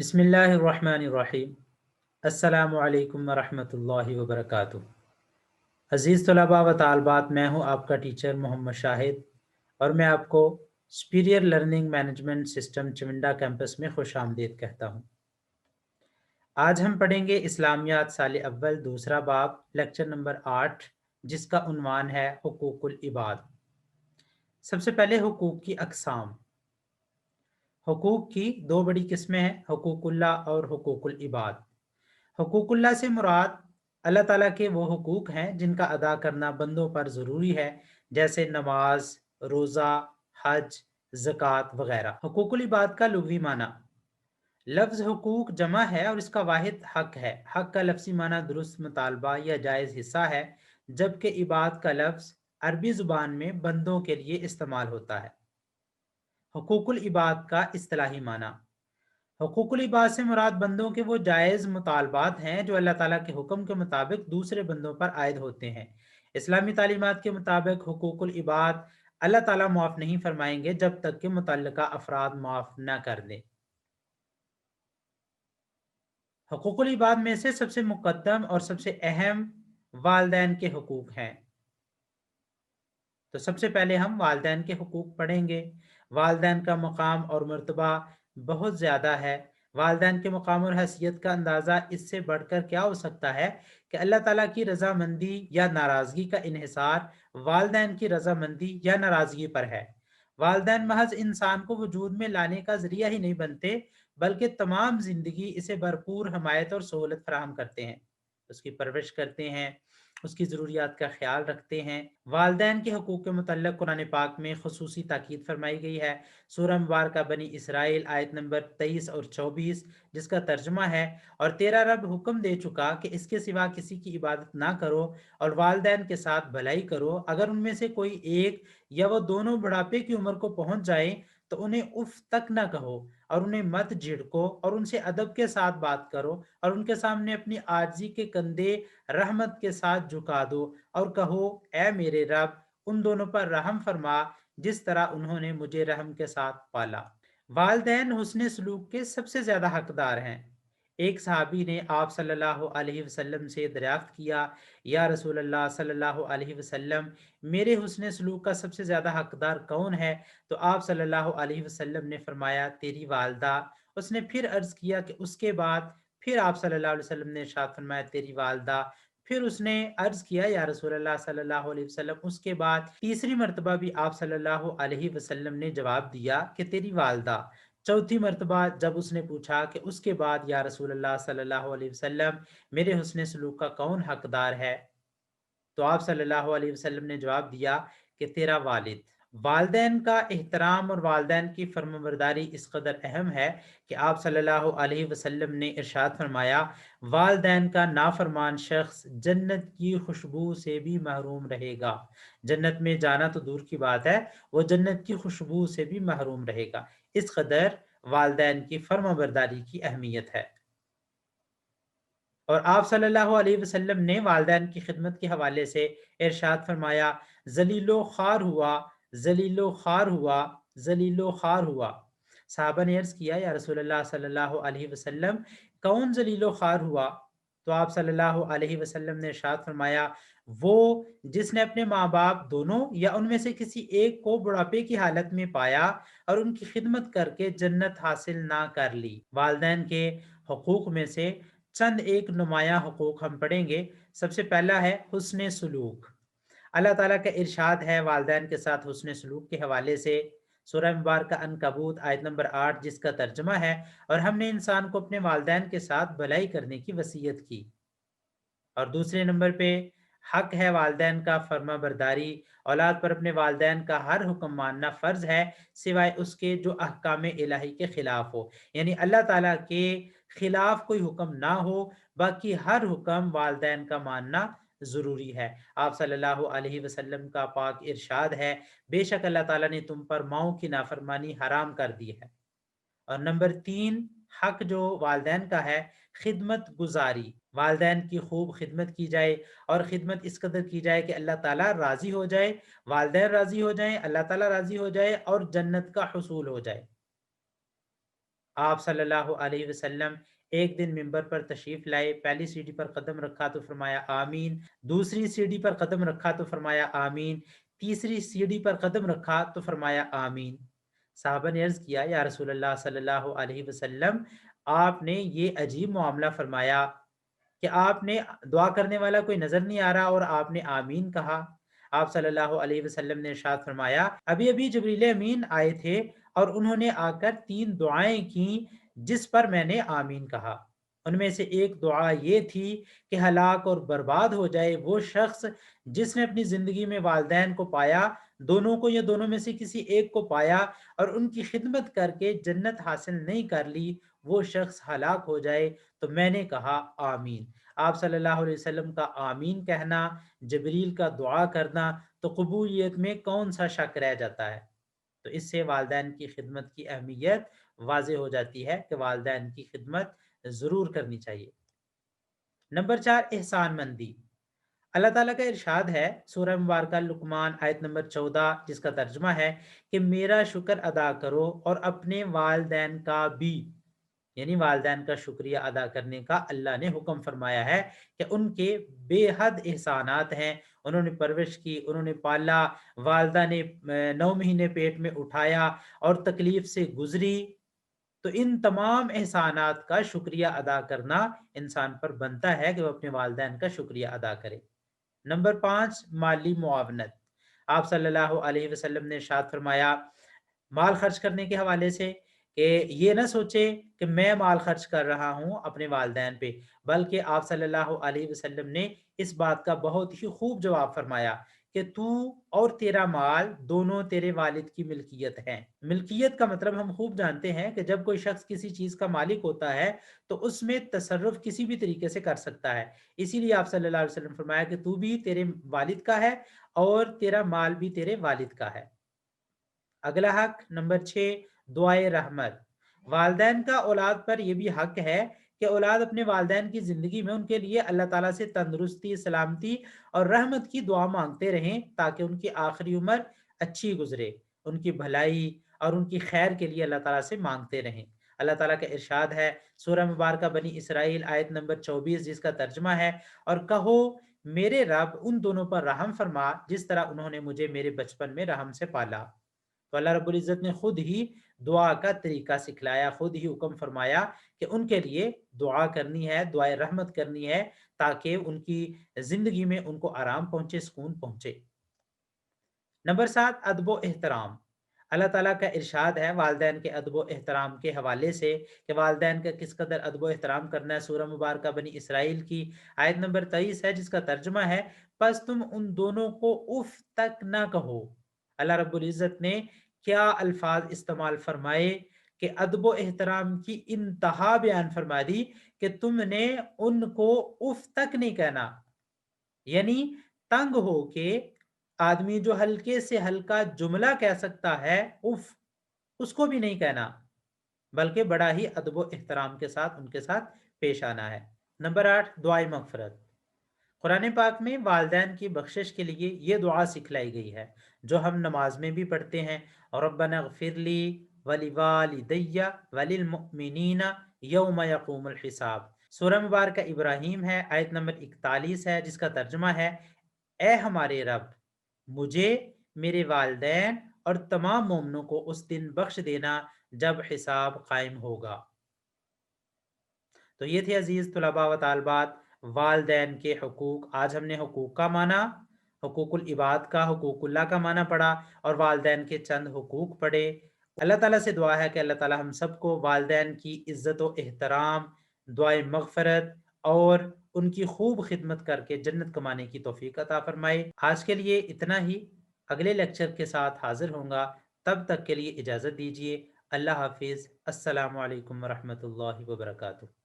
بسم اللہ الرحمن الرحیم۔ السلام علیکم ورحمۃ اللہ وبرکاتہ۔ عزیز طلباء و طالبات، میں ہوں آپ کا ٹیچر محمد شاہد، اور میں آپ کو superior learning management system Chamunda campus میں خوش آمدید کہتا ہوں۔ آج ہم پڑھیں گے اسلامیات سال اول دوسرا باب، لیکچر نمبر 8، جس کا عنوان ہے حقوق العباد۔ سب سے پہلے حقوق کی اقسام۔ حقوق کی دو بڑی قسمیں ہیں، حقوق اللہ اور حقوق العباد۔ حقوق اللہ سے مراد اللہ تعالیٰ کے وہ حقوق ہیں جن کا ادا کرنا بندوں پر ضروری ہے، جیسے نماز، روزہ، حج، زکوٰۃ وغیرہ۔ حقوق العباد کا لغوی معنی۔ لفظ حقوق جمع ہے اور اس کا واحد حق ہے۔ حق کا لفظی معنی درست مطالبہ یا جائز حصہ ہے، جبکہ عباد کا لفظ عربی زبان میں بندوں کے لیے استعمال ہوتا ہے۔ حقوق العباد کا اصطلاحی معنی۔ حقوق العباد سے مراد بندوں کے وہ جائز مطالبات ہیں جو اللہ تعالیٰ کے حکم کے مطابق دوسرے بندوں پر عائد ہوتے ہیں۔ اسلامی تعلیمات کے مطابق حقوق العباد اللہ تعالیٰ معاف نہیں فرمائیں گے جب تک کہ متعلقہ افراد معاف نہ کر دیں۔ حقوق العباد میں سے سب سے مقدم اور سب سے اہم والدین کے حقوق ہیں۔ تو سب سے پہلے ہم والدین کے حقوق پڑھیں گے۔ والدین کا مقام اور مرتبہ بہت زیادہ ہے۔ والدین کے مقام اور حیثیت کا اندازہ اس سے بڑھ کر کیا ہو سکتا ہے کہ اللہ تعالیٰ کی رضامندی یا ناراضگی کا انحصار والدین کی رضامندی یا ناراضگی پر ہے۔ والدین محض انسان کو وجود میں لانے کا ذریعہ ہی نہیں بنتے، بلکہ تمام زندگی اسے بھرپور حمایت اور سہولت فراہم کرتے ہیں، اس کی پرورش کرتے ہیں، اس کی ضروریات کا خیال رکھتے ہیں۔ والدین کے حقوق کے متعلق قرآن پاک میں خصوصی تاکید فرمائی گئی ہے۔ سورہ مبارکہ بنی اسرائیل آیت نمبر 23 اور 24، جس کا ترجمہ ہے، اور تیرا رب حکم دے چکا کہ اس کے سوا کسی کی عبادت نہ کرو اور والدین کے ساتھ بھلائی کرو۔ اگر ان میں سے کوئی ایک یا وہ دونوں بڑھاپے کی عمر کو پہنچ جائیں تو انہیں اف تک نہ کہو اور انہیں مت جھڑکو، اور ان سے ادب کے ساتھ بات کرو اور ان کے سامنے اپنی عاجزی کے کندھے رحمت کے ساتھ جھکا دو اور کہو، اے میرے رب، ان دونوں پر رحم فرما جس طرح انہوں نے مجھے رحم کے ساتھ پالا۔ والدین حسن سلوک کے سب سے زیادہ حقدار ہیں۔ ایک صحابی نے آپ صلی اللہ علیہ وسلم سے دریافت کیا، یا رسول اللہ صلی اللہ علیہ وسلم، میرے حسن سلوک کا سب سے زیادہ حقدار کون ہے؟ تو آپ صلی اللہ علیہ وسلم نے فرمایا، تیری والدہ۔ اس نے پھر عرض کیا کہ اس کے بعد؟ پھر آپ صلی اللہ علیہ وسلم نے ارشاد فرمایا، تیری والدہ۔ پھر اس نے عرض کیا، یا رسول اللہ صلی اللہ علیہ وسلم، اس کے بعد؟ تیسری مرتبہ بھی آپ صلی اللہ علیہ وسلم نے جواب دیا کہ تیری والدہ۔ چوتھی مرتبہ جب اس نے پوچھا کہ اس کے بعد یا رسول اللہ صلی اللہ علیہ وسلم، میرے حسن سلوک کا کون حقدار ہے؟ تو آپ صلی اللہ علیہ وسلم نے جواب دیا کہ تیرا والد۔ والدین کا احترام اور والدین کی فرمانبرداری اس قدر اہم ہے کہ آپ صلی اللہ علیہ وسلم نے ارشاد فرمایا، والدین کا نافرمان شخص جنت کی خوشبو سے بھی محروم رہے گا۔ جنت میں جانا تو دور کی بات ہے، وہ جنت کی خوشبو سے بھی محروم رہے گا۔ اس قدر والدین کی فرمانبرداری کی اہمیت ہے۔ اور آپ صلی اللہ علیہ وسلم نے والدین کی خدمت کے حوالے سے ارشاد فرمایا، ذلیل و خوار ہوا، ذلیل و خوار ہوا، ذلیل و خوار ہوا۔ صحابہ نے عرض کیا، یا رسول اللہ صلی اللہ علیہ وسلم، کون ذلیل و خوار ہوا؟ تو آپ صلی اللہ علیہ وسلم نے ارشاد فرمایا، وہ جس نے اپنے ماں باپ دونوں یا ان میں سے کسی ایک کو بڑھاپے کی حالت میں پایا اور ان کی خدمت کر کے جنت حاصل نہ کر لی۔ والدین کے حقوق میں سے چند ایک نمایاں حقوق ہم پڑھیں گے۔ سب سے پہلا ہے حسن سلوک۔ اللہ تعالیٰ کا ارشاد ہے والدین کے ساتھ حسن سلوک کے حوالے سے، سورہ مبارکہ عنکبوت آیت نمبر 8، جس کا ترجمہ ہے، اور ہم نے انسان کو اپنے والدین کے ساتھ بھلائی کرنے کی وصیت کی۔ اور دوسرے نمبر پہ حق ہے والدین کا فرما برداری۔ اولاد پر اپنے والدین کا ہر حکم ماننا فرض ہے، سوائے اس کے جو احکام الہی کے خلاف ہو، یعنی اللہ تعالیٰ کے خلاف کوئی حکم نہ ہو، باقی ہر حکم والدین کا ماننا ضروری ہے۔ آپ صلی اللہ علیہ وسلم کا پاک ارشاد ہے، بے شک اللہ تعالیٰ نے تم پر ماؤں کی نافرمانی حرام کر دی ہے۔ اور نمبر 3 حق جو والدین کا ہے، خدمت گزاری۔ والدین کی خوب خدمت کی جائے، اور خدمت اس قدر کی جائے کہ اللہ تعالیٰ راضی ہو جائے، والدین راضی ہو جائیں، اللہ تعالیٰ راضی ہو جائے، اور جنت کا حصول ہو جائے۔ آپ صلی اللہ علیہ وسلم ایک دن منبر پر تشریف لائے، پہلی سیڑھی پر قدم رکھا تو فرمایا آمین، دوسری سیڑھی پر قدم رکھا تو فرمایا آمین، تیسری سیڑھی پر قدم رکھا تو فرمایا آمین۔ صحابہ نے عرض کیا یا رسول اللہ صلی اللہ علیہ وسلم، آپ نے یہ عجیب معاملہ فرمایا کہ آپ نے دعا کرنے والا کوئی نظر نہیں آ رہا اور آپ نے آمین کہا۔ آپ صلی اللہ علیہ وسلم نے ارشاد فرمایا، ابھی ابھی جبریل امین آئے تھے اور انہوں نے آ کر 3 دعائیں کی جس پر میں نے آمین کہا۔ ان میں سے ایک دعا یہ تھی کہ ہلاک اور برباد ہو جائے وہ شخص جس نے اپنی زندگی میں والدین کو پایا، دونوں کو یا دونوں میں سے کسی ایک کو پایا اور ان کی خدمت کر کے جنت حاصل نہیں کر لی، وہ شخص ہلاک ہو جائے۔ تو میں نے کہا آمین۔ آپ صلی اللہ علیہ وسلم کا آمین کہنا، جبریل کا دعا کرنا، تو قبولیت میں کون سا شک رہ جاتا ہے؟ تو اس سے والدین کی خدمت کی اہمیت واضح ہو جاتی ہے کہ والدین کی خدمت ضرور کرنی چاہیے۔ نمبر 4، احسان مندی۔ اللہ تعالیٰ کا ارشاد ہے سورہ مبارکہ لقمان آیت نمبر 14، جس کا ترجمہ ہے کہ میرا شکر ادا کرو اور اپنے والدین کا بھی، یعنی والدین کا شکریہ ادا کرنے کا اللہ نے حکم فرمایا ہے کہ ان کے بے حد احسانات ہیں۔ انہوں نے پرورش کی، انہوں نے پالا، والدہ نے 9 مہینے پیٹ میں اٹھایا اور تکلیف سے گزری، تو ان تمام احسانات کا شکریہ ادا کرنا انسان پر بنتا ہے کہ وہ اپنے والدین کا شکریہ ادا کرے۔ نمبر 5، مالی معاونت۔ آپ صلی اللہ علیہ وسلم نے ارشاد فرمایا مال خرچ کرنے کے حوالے سے کہ یہ نہ سوچے کہ میں مال خرچ کر رہا ہوں اپنے والدین پہ، بلکہ آپ صلی اللہ علیہ وسلم نے اس بات کا بہت ہی خوب جواب فرمایا کہ تو اور تیرا مال دونوں تیرے والد کی ملکیت ہے۔ ملکیت کا مطلب ہم خوب جانتے ہیں کہ جب کوئی شخص کسی چیز کا مالک ہوتا ہے تو اس میں تصرف کسی بھی طریقے سے کر سکتا ہے۔ اسی لیے آپ صلی اللہ علیہ وسلم نے فرمایا کہ تو بھی تیرے والد کا ہے اور تیرا مال بھی تیرے والد کا ہے۔ اگلا حق نمبر 6، دعائے رحمت۔ والدین کا اولاد پر یہ بھی حق ہے کہ اولاد اپنے والدین کی زندگی میں ان کے لیے اللہ تعالیٰ سے تندرستی، سلامتی اور رحمت کی دعا مانگتے رہیں تاکہ ان کی آخری عمر اچھی گزرے، ان کی بھلائی اور ان کی خیر کے لیے اللہ تعالیٰ سے مانگتے رہیں۔ اللہ تعالیٰ کا ارشاد ہے سورہ مبارکہ بنی اسرائیل آیت نمبر 24، جس کا ترجمہ ہے اور کہو میرے رب ان دونوں پر رحم فرما جس طرح انہوں نے مجھے میرے بچپن میں رحم سے پالا۔ تو اللہ رب العزت نے خود ہی دعا کا طریقہ سکھلایا، خود ہی حکم فرمایا کہ ان کے لیے دعا کرنی ہے، دعائے رحمت کرنی ہے تاکہ ان کی زندگی میں ان کو آرام پہنچے، سکون پہنچے۔ نمبر 7، ادب و احترام۔ اللہ تعالیٰ کا ارشاد ہے والدین کے ادب و احترام کے حوالے سے کہ والدین کا کس قدر ادب و احترام کرنا ہے۔ سورہ مبارکہ بنی اسرائیل کی آیت نمبر 23 ہے، جس کا ترجمہ ہے پس تم ان دونوں کو اف تک نہ کہو۔ اللہ رب العزت نے کیا الفاظ استعمال فرمائے کہ ادب و احترام کی انتہا بیان فرما دی کہ تم نے ان کو اف تک نہیں کہنا، یعنی تنگ ہو کے آدمی جو ہلکے سے ہلکا جملہ کہہ سکتا ہے اف، اس کو بھی نہیں کہنا، بلکہ بڑا ہی ادب و احترام کے ساتھ ان کے ساتھ پیش آنا ہے۔ نمبر 8، دعائے مغفرت۔ قرآن پاک میں والدین کی بخشش کے لیے یہ دعا سکھلائی گئی ہے جو ہم نماز میں بھی پڑھتے ہیں، ربنا اغفر لی ولوالدی وللمؤمنین یوم یقوم الحساب۔ سورہ مبارکہ ابراہیم ہے، آیت نمبر 41 ہے، جس کا ترجمہ ہے اے ہمارے رب مجھے، میرے والدین اور تمام مومنوں کو اس دن بخش دینا جب حساب قائم ہوگا۔ تو یہ تھے عزیز طلباء و طالبات والدین کے حقوق۔ آج ہم نے حقوق کا معنی، حقوق العباد کا، حقوق اللہ کا معنی پڑھا اور والدین کے چند حقوق پڑھے۔ اللہ تعالیٰ سے دعا ہے کہ اللہ تعالیٰ ہم سب کو والدین کی عزت و احترام، دعائے مغفرت اور ان کی خوب خدمت کر کے جنت کمانے کی توفیق عطا فرمائے۔ آج کے لیے اتنا ہی، اگلے لیکچر کے ساتھ حاضر ہوں گا، تب تک کے لیے اجازت دیجیے۔ اللہ حافظ، السلام علیکم ورحمۃ اللہ وبرکاتہ۔